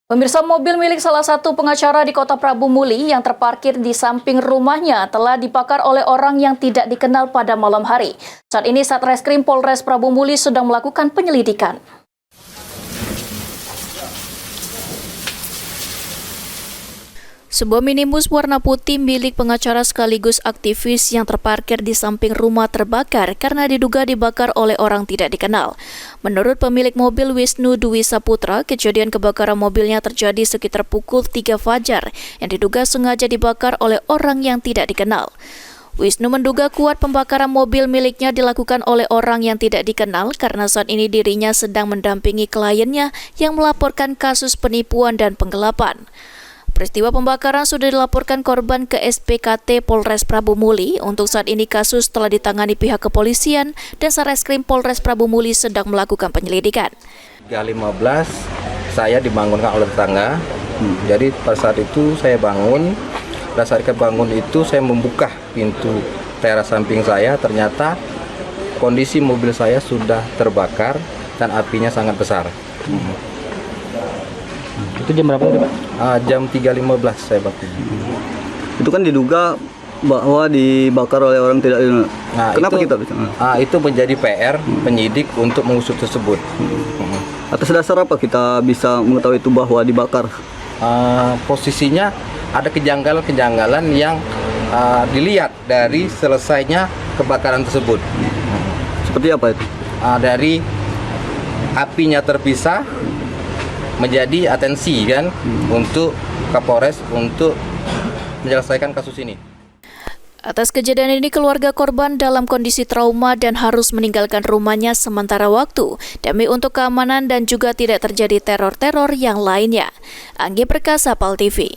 Pemirsa, mobil milik salah satu pengacara di Kota Prabu Muli yang terparkir di samping rumahnya telah dibakar oleh orang yang tidak dikenal pada malam hari. Saat ini Satreskrim Polres Prabu Muli sedang melakukan penyelidikan. Sebuah minibus warna putih milik pengacara sekaligus aktivis yang terparkir di samping rumah terbakar karena diduga dibakar oleh orang tidak dikenal. Menurut pemilik mobil Wisnu Dwi Saputra, kejadian kebakaran mobilnya terjadi sekitar pukul 3 fajar yang diduga sengaja dibakar oleh orang yang tidak dikenal. Wisnu menduga kuat pembakaran mobil miliknya dilakukan oleh orang yang tidak dikenal karena saat ini dirinya sedang mendampingi kliennya yang melaporkan kasus penipuan dan penggelapan. Peristiwa pembakaran sudah dilaporkan korban ke SPKT Polres Prabu Muli. Untuk saat ini kasus telah ditangani pihak kepolisian dan Satreskrim Polres Prabu Muli sedang melakukan penyelidikan. 3.15 saya dibangunkan oleh tetangga. Jadi pada saat itu saya bangun. Pada saat bangun itu saya membuka pintu teras samping saya. Ternyata kondisi mobil saya sudah terbakar dan apinya sangat besar. Itu jam berapa tadi, Pak? Jam 3.15 saya bakar. Itu kan diduga bahwa dibakar oleh orang tidak dikenal. Nah, kenapa itu, kita bisa? Itu menjadi PR penyidik untuk mengusut tersebut. Atas dasar apa kita bisa mengetahui itu bahwa dibakar? Posisinya ada kejanggalan-kejanggalan yang dilihat dari selesainya kebakaran tersebut. Seperti apa itu? Dari apinya terpisah menjadi atensi kan untuk Kapolres untuk menyelesaikan kasus ini. Atas kejadian ini, keluarga korban dalam kondisi trauma dan harus meninggalkan rumahnya sementara waktu demi untuk keamanan dan juga tidak terjadi teror-teror yang lainnya. Anggi Perkasa, PAL TV.